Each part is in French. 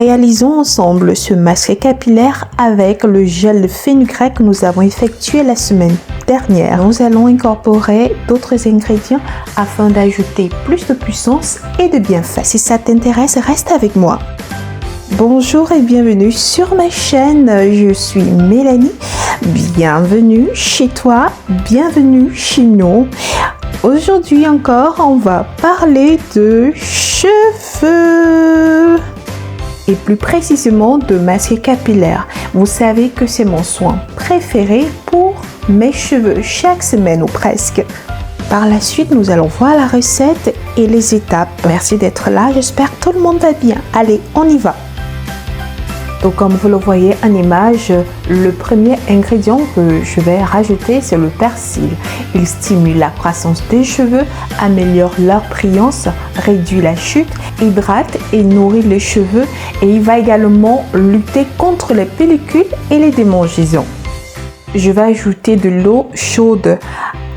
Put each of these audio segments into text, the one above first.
Réalisons ensemble ce masque capillaire avec le gel de fenugrec que nous avons effectué la semaine dernière. Nous allons incorporer d'autres ingrédients afin d'ajouter plus de puissance et de bienfaits. Si ça t'intéresse, reste avec moi. Bonjour et bienvenue sur ma chaîne, je suis Mélanie. Bienvenue chez toi, bienvenue chez nous. Aujourd'hui encore, on va parler de cheveux. Et plus précisément de masque capillaire. Vous savez que c'est mon soin préféré pour mes cheveux chaque semaine ou presque. Par la suite, nous allons voir la recette et les étapes. Merci d'être là, j'espère que tout le monde va bien. Allez, on y va. Donc comme vous le voyez en image, le premier ingrédient que je vais rajouter, c'est le persil. Il stimule la croissance des cheveux, améliore leur brillance, réduit la chute, hydrate et nourrit les cheveux et il va également lutter contre les pellicules et les démangeaisons. Je vais ajouter de l'eau chaude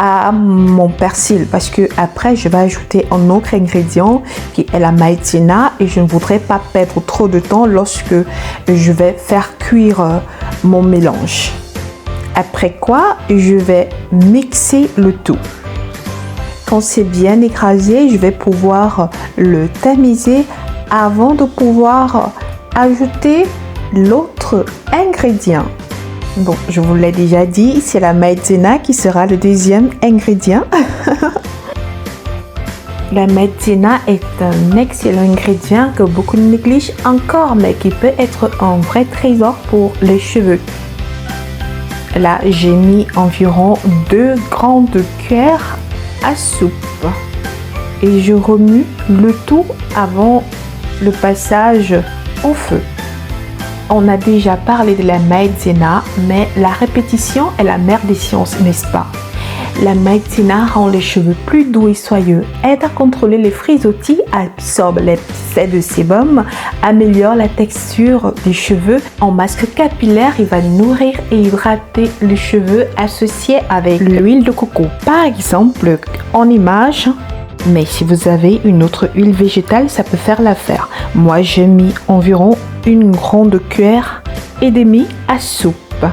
à mon persil parce que après je vais ajouter un autre ingrédient qui est la maïzena et je ne voudrais pas perdre trop de temps lorsque je vais faire cuire mon mélange. Après quoi, je vais mixer le tout. Quand c'est bien écrasé, je vais pouvoir le tamiser avant de pouvoir ajouter l'autre ingrédient. Bon, je vous l'ai déjà dit, c'est la maïzena qui sera le deuxième ingrédient. La maïzena est un excellent ingrédient que beaucoup négligent encore, mais qui peut être un vrai trésor pour les cheveux. Là, j'ai mis environ 2 grandes cuillères à soupe et je remue le tout avant le passage au feu. On a déjà parlé de la maïzena, mais la répétition est la mère des sciences, n'est-ce pas? La maïzena rend les cheveux plus doux et soyeux, aide à contrôler les frisottis, absorbe l'excès de sébum, améliore la texture des cheveux. En masque capillaire, il va nourrir et hydrater les cheveux associés avec l'huile de coco. Par exemple, en image, mais si vous avez une autre huile végétale, ça peut faire l'affaire. Moi, j'ai mis environ 1 grande cuillère et demie à soupe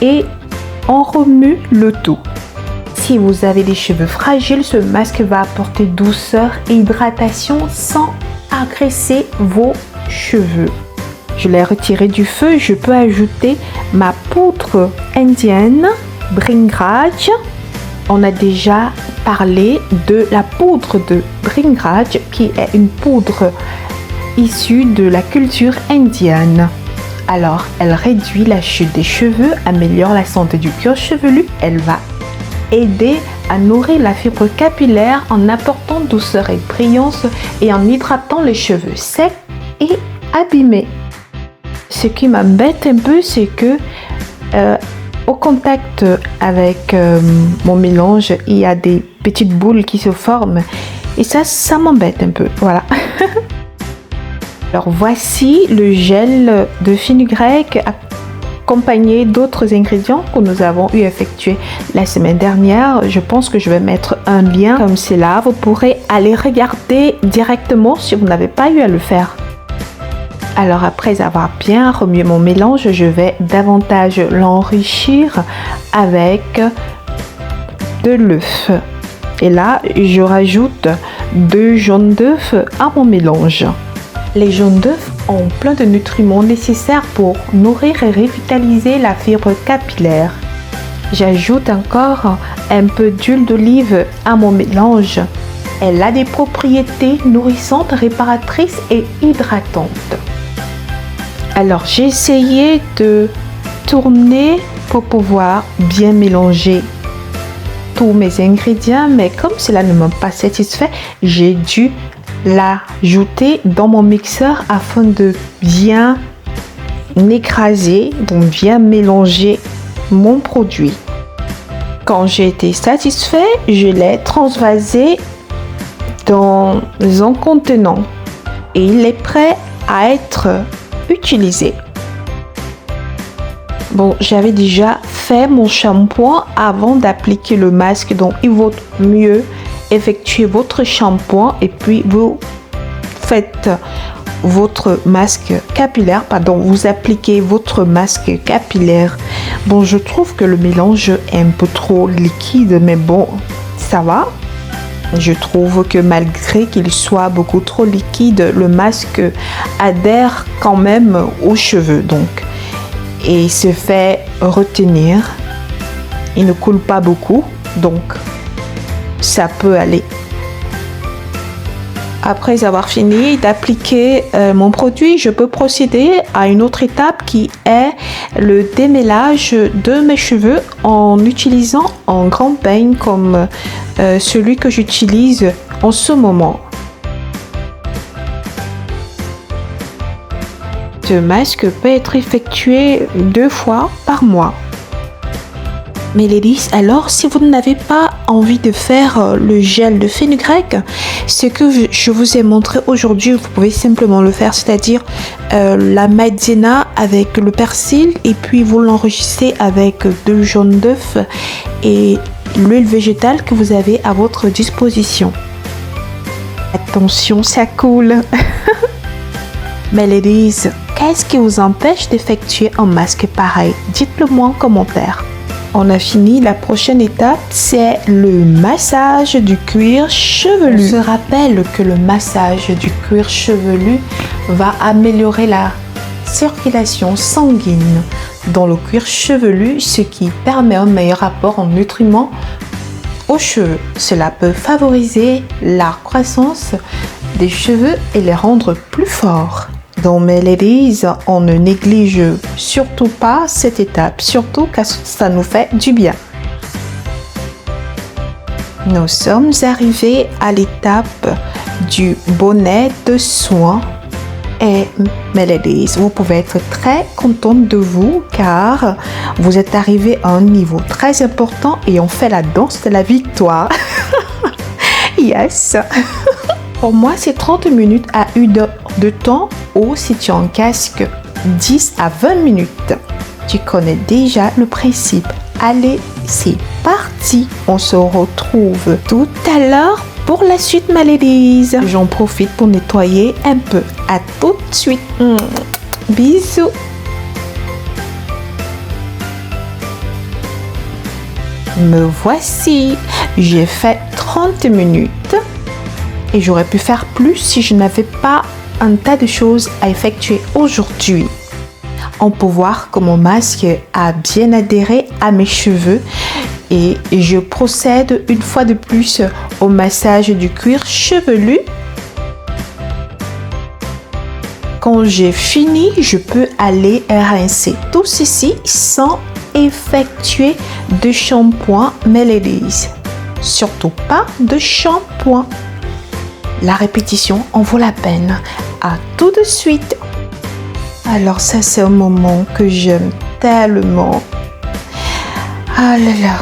et on remue le tout. Si vous avez des cheveux fragiles, ce masque va apporter douceur et hydratation sans agresser vos cheveux. Je l'ai retiré du feu, je peux ajouter ma poudre indienne Bhringraj. On a déjà parlé de la poudre de Bhringraj qui est une poudre issue de la culture indienne. Alors, elle réduit la chute des cheveux, améliore la santé du cuir chevelu. Elle va aider à nourrir la fibre capillaire en apportant douceur et brillance et en hydratant les cheveux secs et abîmés. Ce qui m'embête un peu, c'est que au contact avec mon mélange, il y a des petites boules qui se forment et ça m'embête un peu. Voilà. Alors voici le gel de fenugrec accompagné d'autres ingrédients que nous avons effectués la semaine dernière. Je pense que je vais mettre un lien comme cela. Vous pourrez aller regarder directement si vous n'avez pas eu à le faire. Alors après avoir bien remué mon mélange, je vais davantage l'enrichir avec de l'œuf. Et là, je rajoute 2 jaunes d'œufs à mon mélange. Les jaunes d'œufs ont plein de nutriments nécessaires pour nourrir et revitaliser la fibre capillaire. J'ajoute encore un peu d'huile d'olive à mon mélange. Elle a des propriétés nourrissantes, réparatrices et hydratantes. Alors j'ai essayé de tourner pour pouvoir bien mélanger tous mes ingrédients, mais comme cela ne m'a pas satisfait, j'ai dû l'ajouter dans mon mixeur afin de bien écraser, donc bien mélanger mon produit. Quand j'ai été satisfait, je l'ai transvasé dans un contenant et il est prêt à être utilisé. Bon, j'avais déjà fait mon shampoing avant d'appliquer le masque, donc il vaut mieux effectuer votre shampoing et puis vous faites votre masque capillaire, vous appliquez votre masque capillaire. Bon, je trouve que le mélange est un peu trop liquide, mais bon, ça va. Je trouve que malgré qu'il soit beaucoup trop liquide, le masque adhère quand même aux cheveux, donc, et se fait retenir. Il ne coule pas beaucoup, donc ça peut aller. Après avoir fini d'appliquer mon produit, je peux procéder à une autre étape qui est le démêlage de mes cheveux en utilisant un grand peigne comme celui que j'utilise en ce moment. Ce masque peut être effectué 2 fois par mois. Mais ladies, alors si vous n'avez pas envie de faire le gel de fenugrec, ce que je vous ai montré aujourd'hui, vous pouvez simplement le faire, c'est-à-dire la maïzena avec le persil et puis vous l'enregistrez avec 2 jaunes d'œufs et l'huile végétale que vous avez à votre disposition. Attention, ça coule. Mais ladies, qu'est-ce qui vous empêche d'effectuer un masque pareil? Dites-le moi en commentaire. On a fini, la prochaine étape, c'est le massage du cuir chevelu. On se rappelle que le massage du cuir chevelu va améliorer la circulation sanguine dans le cuir chevelu, ce qui permet un meilleur apport en nutriments aux cheveux. Cela peut favoriser la croissance des cheveux et les rendre plus forts. Donc mes ladies, on ne néglige surtout pas cette étape, surtout que ça nous fait du bien. Nous sommes arrivés à l'étape du bonnet de soin. Et mes ladies, vous pouvez être très contente de vous car vous êtes arrivés à un niveau très important et on fait la danse de la victoire. Yes. Pour moi, c'est 30 minutes à 1 heure de temps ou si tu as un casque, 10 à 20 minutes. Tu connais déjà le principe. Allez, c'est parti. On se retrouve tout à l'heure pour la suite, ma ladies. J'en profite pour nettoyer un peu. À tout de suite. Bisous. Me voici. J'ai fait 30 minutes. Et j'aurais pu faire plus si je n'avais pas un tas de choses à effectuer aujourd'hui. On peut voir que mon masque a bien adhéré à mes cheveux et je procède une fois de plus au massage du cuir chevelu. Quand j'ai fini, je peux aller rincer tout ceci sans effectuer de shampoing, mes ladies. Surtout pas de shampoing. La répétition en vaut la peine. À tout de suite. Alors ça, c'est un moment que j'aime tellement. Ah là là.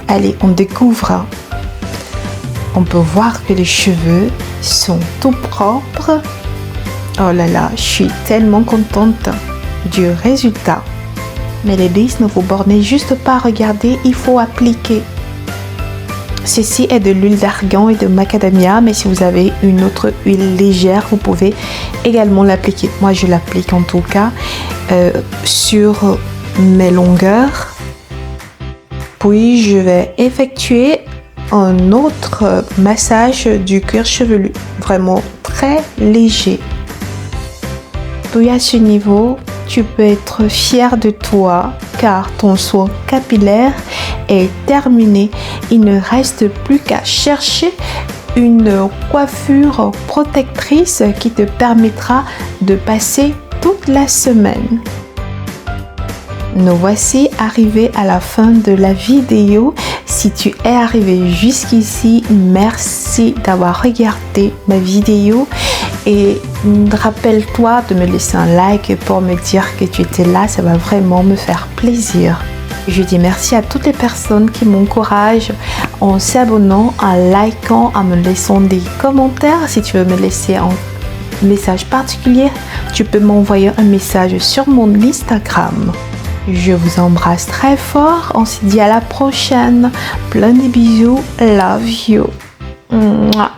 Allez, on découvre. On peut voir que les cheveux sont tout propres. Oh là là, je suis tellement contente du résultat. Mais les ladies, ne vous bornez juste pas à regarder, il faut appliquer. Ceci est de l'huile d'argan et de macadamia, mais si vous avez une autre huile légère, vous pouvez également l'appliquer. Moi, je l'applique en tout cas sur mes longueurs. Puis, je vais effectuer un autre massage du cuir chevelu, vraiment très léger. Puis à ce niveau, tu peux être fier de toi car ton soin capillaire est terminé. Il ne reste plus qu'à chercher une coiffure protectrice qui te permettra de passer toute la semaine. Nous voici arrivés à la fin de la vidéo. Si tu es arrivé jusqu'ici, merci d'avoir regardé ma vidéo et rappelle-toi de me laisser un like pour me dire que tu étais là, ça va vraiment me faire plaisir. Je dis merci à toutes les personnes qui m'encouragent en s'abonnant, en likant, en me laissant des commentaires. Si tu veux me laisser un message particulier, tu peux m'envoyer un message sur mon Instagram. Je vous embrasse très fort. On se dit à la prochaine. Plein de bisous. Love you. Mouah.